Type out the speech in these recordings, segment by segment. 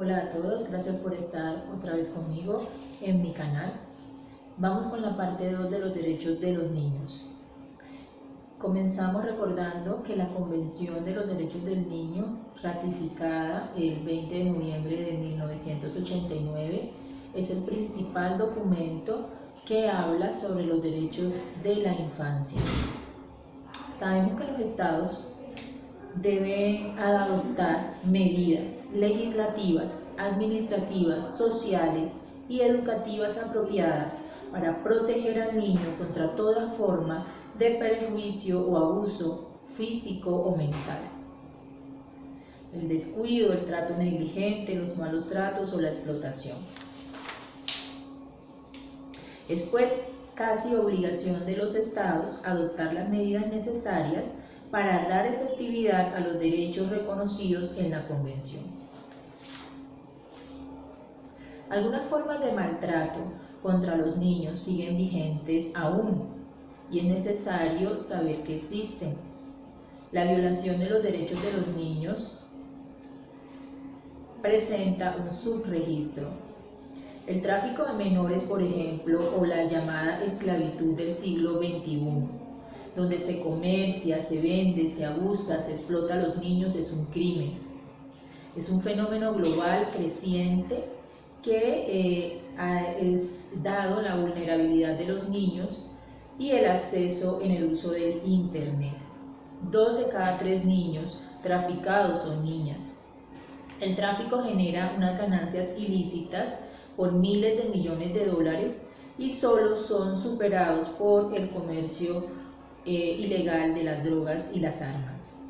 Hola a todos, gracias por estar otra vez conmigo en mi canal. Vamos con la parte 2 de los derechos de los niños. Comenzamos recordando que la Convención de los Derechos del Niño, ratificada el 20 de noviembre de 1989, es el principal documento que habla sobre los derechos de la infancia. Sabemos que los estados deben adoptar medidas legislativas, administrativas, sociales y educativas apropiadas para proteger al niño contra toda forma de perjuicio o abuso físico o mental. El descuido, el trato negligente, los malos tratos o la explotación. Es pues casi obligación de los estados adoptar las medidas necesarias para dar efectividad a los derechos reconocidos en la Convención. Algunas formas de maltrato contra los niños siguen vigentes aún y es necesario saber que existen. La violación de los derechos de los niños presenta un subregistro. El tráfico de menores, por ejemplo, o la llamada esclavitud del siglo XXI, donde se comercia, se vende, se abusa, se explota a los niños, es un crimen. Es un fenómeno global creciente que es dado la vulnerabilidad de los niños y el acceso en el uso del Internet. 2 de cada 3 niños traficados son niñas. El tráfico genera unas ganancias ilícitas por miles de millones de dólares y solo son superados por el comercio ilegal de las drogas y las armas.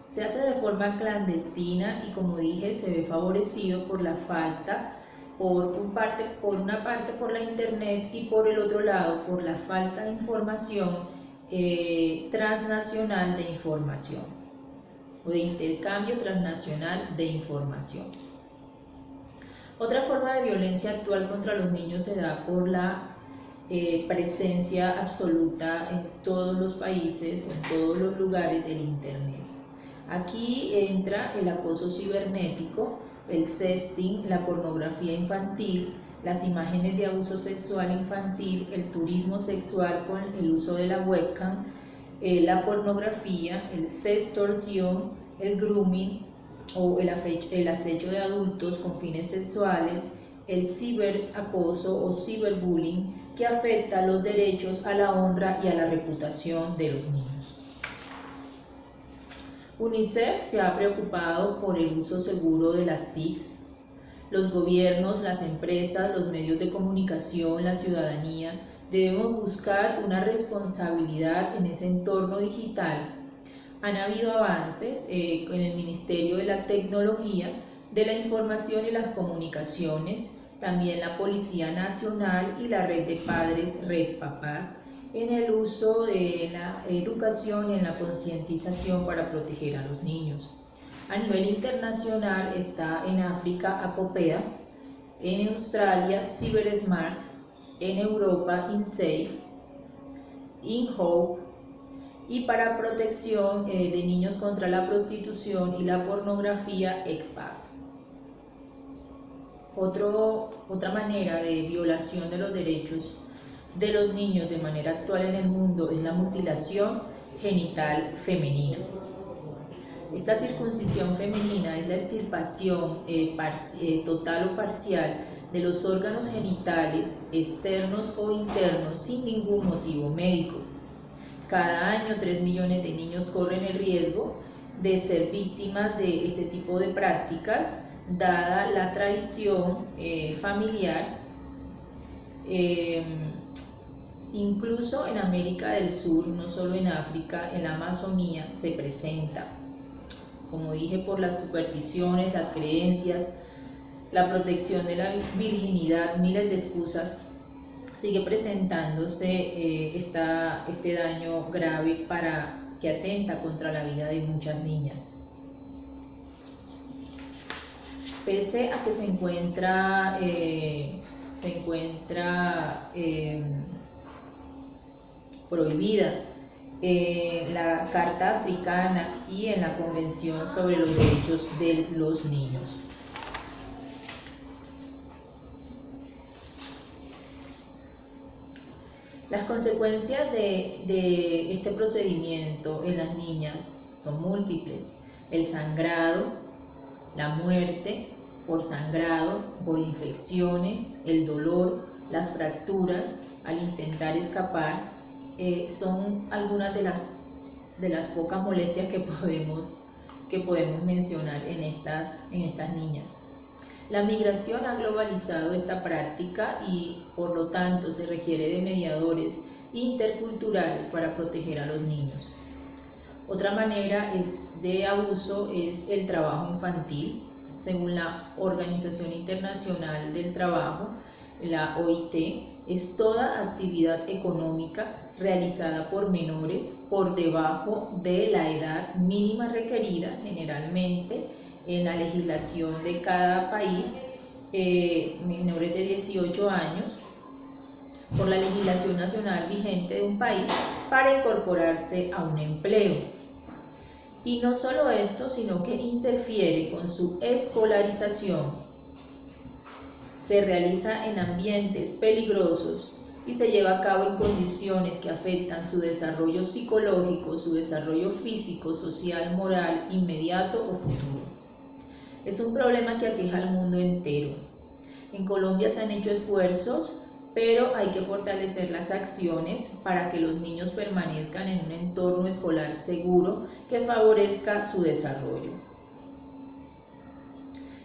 Se hace de forma clandestina y, como dije, se ve favorecido por la falta, por una parte por la internet y por el otro lado por la falta de información transnacional de información o de intercambio transnacional de información. Otra forma de violencia actual contra los niños se da por la presencia absoluta en todos los países, en todos los lugares del Internet. Aquí entra el acoso cibernético, el sexting, la pornografía infantil, las imágenes de abuso sexual infantil, el turismo sexual con el uso de la webcam, la pornografía, el sextorsión, el grooming o el acecho de adultos con fines sexuales, el ciberacoso o ciberbullying, que afecta los derechos a la honra y a la reputación de los niños. UNICEF se ha preocupado por el uso seguro de las TICs. Los gobiernos, las empresas, los medios de comunicación, la ciudadanía, debemos buscar una responsabilidad en ese entorno digital. Han habido avances en el Ministerio de la Tecnología, de la Información y las Comunicaciones, también la Policía Nacional y la Red de Padres, Red Papás, en el uso de la educación y en la concientización para proteger a los niños. A nivel internacional está en África Acopea, en Australia CyberSmart, en Europa InSafe, InHope, y para protección de niños contra la prostitución y la pornografía ECPAT. Otra manera de violación de los derechos de los niños de manera actual en el mundo es la mutilación genital femenina. Esta circuncisión femenina es la extirpación total o parcial de los órganos genitales externos o internos sin ningún motivo médico. Cada año 3 millones de niños corren el riesgo de ser víctimas de este tipo de prácticas, dada la tradición familiar. Incluso en América del Sur, no solo en África, en la Amazonía se presenta. Como dije, por las supersticiones, las creencias, la protección de la virginidad, miles de excusas, sigue presentándose este daño grave que atenta contra la vida de muchas niñas. Pese a que se encuentra prohibida en la Carta Africana y en la Convención sobre los Derechos de los Niños. Las consecuencias de este procedimiento en las niñas son múltiples: el sangrado, la muerte por sangrado, por infecciones, el dolor, las fracturas al intentar escapar, son algunas de las pocas molestias que podemos mencionar en estas niñas. La migración ha globalizado esta práctica y por lo tanto se requiere de mediadores interculturales para proteger a los niños. Otra manera de abuso es el trabajo infantil. Según la Organización Internacional del Trabajo, la OIT, es toda actividad económica realizada por menores por debajo de la edad mínima requerida, generalmente en la legislación de cada país, menores de 18 años, por la legislación nacional vigente de un país, para incorporarse a un empleo. Y no solo esto, sino que interfiere con su escolarización. Se realiza en ambientes peligrosos y se lleva a cabo en condiciones que afectan su desarrollo psicológico, su desarrollo físico, social, moral, inmediato o futuro. Es un problema que aqueja al mundo entero. En Colombia se han hecho esfuerzos, pero hay que fortalecer las acciones para que los niños permanezcan en un entorno escolar seguro que favorezca su desarrollo.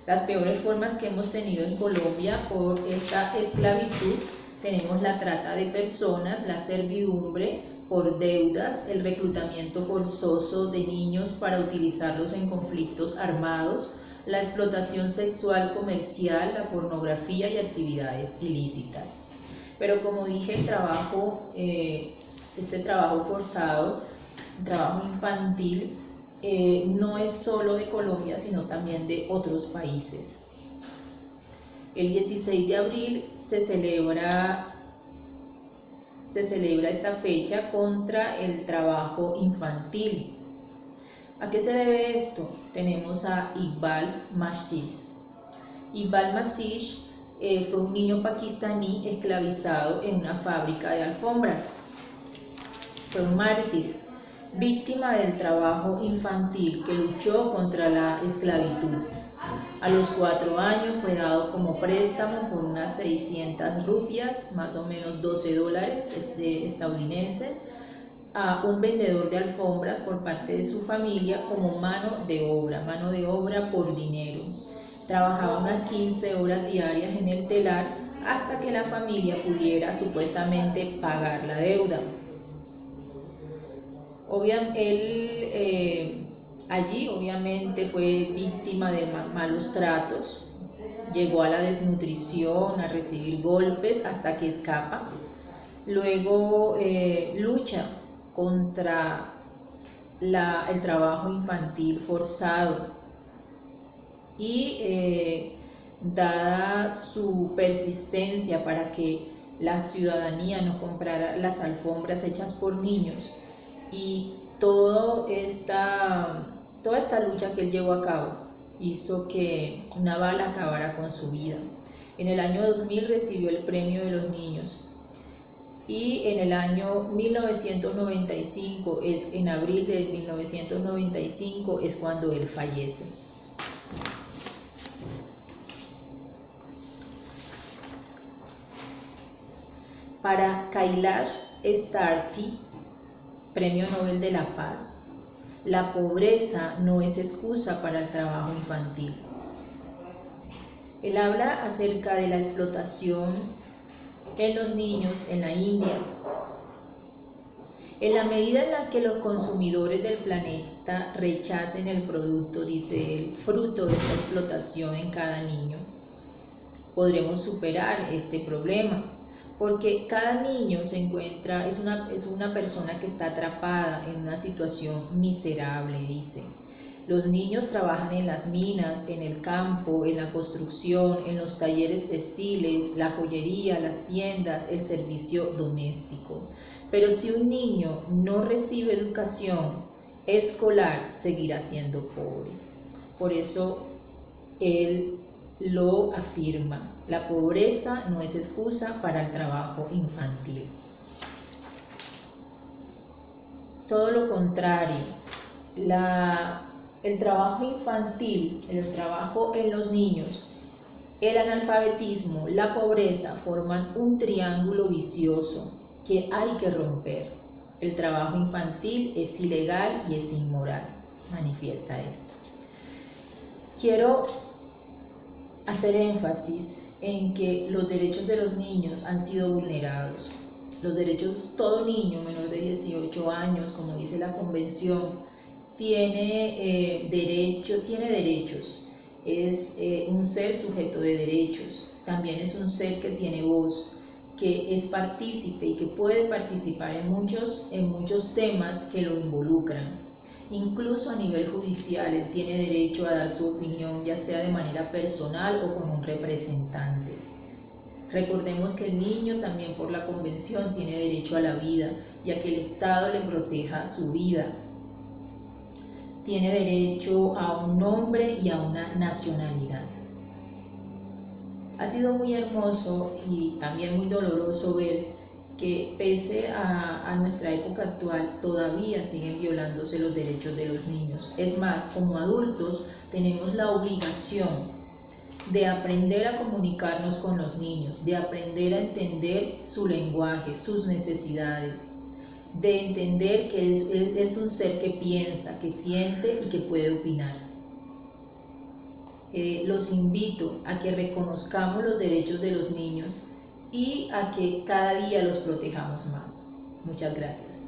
Las peores formas que hemos tenido en Colombia por esta esclavitud: tenemos la trata de personas, la servidumbre por deudas, el reclutamiento forzoso de niños para utilizarlos en conflictos armados, la explotación sexual comercial, la pornografía y actividades ilícitas. Pero como dije, este trabajo forzado, el trabajo infantil, no es solo de Colombia, sino también de otros países. El 16 de abril se celebra esta fecha contra el trabajo infantil. ¿A qué se debe esto? Tenemos a Iqbal Masih. Iqbal Masih fue un niño pakistaní esclavizado en una fábrica de alfombras. Fue un mártir, víctima del trabajo infantil, que luchó contra la esclavitud. A los 4 años fue dado como préstamo por unas 600 rupias, más o menos $12 estadounidenses, a un vendedor de alfombras por parte de su familia como mano de obra por dinero. Trabajaba unas 15 horas diarias en el telar hasta que la familia pudiera supuestamente pagar la deuda. Allí obviamente fue víctima de malos tratos, llegó a la desnutrición, a recibir golpes hasta que escapa. Luego lucha contra el trabajo infantil forzado y dada su persistencia para que la ciudadanía no comprara las alfombras hechas por niños y toda esta lucha que él llevó a cabo hizo que una bala acabara con su vida. En el año 2000 recibió el Premio de los Niños y en el año 1995, en abril de 1995, es cuando él fallece. Para Kailash Satyarthi, Premio Nobel de la Paz, la pobreza no es excusa para el trabajo infantil. Él habla acerca de la explotación en los niños en la India. En la medida en la que los consumidores del planeta rechacen el producto, dice él, fruto de esta explotación en cada niño, podremos superar este problema. Porque cada niño es una persona que está atrapada en una situación miserable, dice. Los niños trabajan en las minas, en el campo, en la construcción, en los talleres textiles, la joyería, las tiendas, el servicio doméstico. Pero si un niño no recibe educación escolar, seguirá siendo pobre. Por eso él lo afirma: la pobreza no es excusa para el trabajo infantil. Todo lo contrario, el trabajo infantil, el trabajo en los niños, el analfabetismo, la pobreza forman un triángulo vicioso que hay que romper. El trabajo infantil es ilegal y es inmoral, manifiesta él. Quiero hacer énfasis en que los derechos de los niños han sido vulnerados. Los derechos, todo niño menor de 18 años, como dice la Convención, tiene derechos, es un ser sujeto de derechos, también es un ser que tiene voz, que es partícipe y que puede participar en muchos temas que lo involucran. Incluso a nivel judicial, él tiene derecho a dar su opinión, ya sea de manera personal o con un representante. Recordemos que el niño también por la Convención tiene derecho a la vida y a que el Estado le proteja su vida. Tiene derecho a un nombre y a una nacionalidad. Ha sido muy hermoso y también muy doloroso ver que pese a nuestra época actual todavía siguen violándose los derechos de los niños. Es más, como adultos tenemos la obligación de aprender a comunicarnos con los niños, de aprender a entender su lenguaje, sus necesidades, de entender que es un ser que piensa, que siente y que puede opinar. Los invito a que reconozcamos los derechos de los niños y a que cada día los protejamos más. Muchas gracias.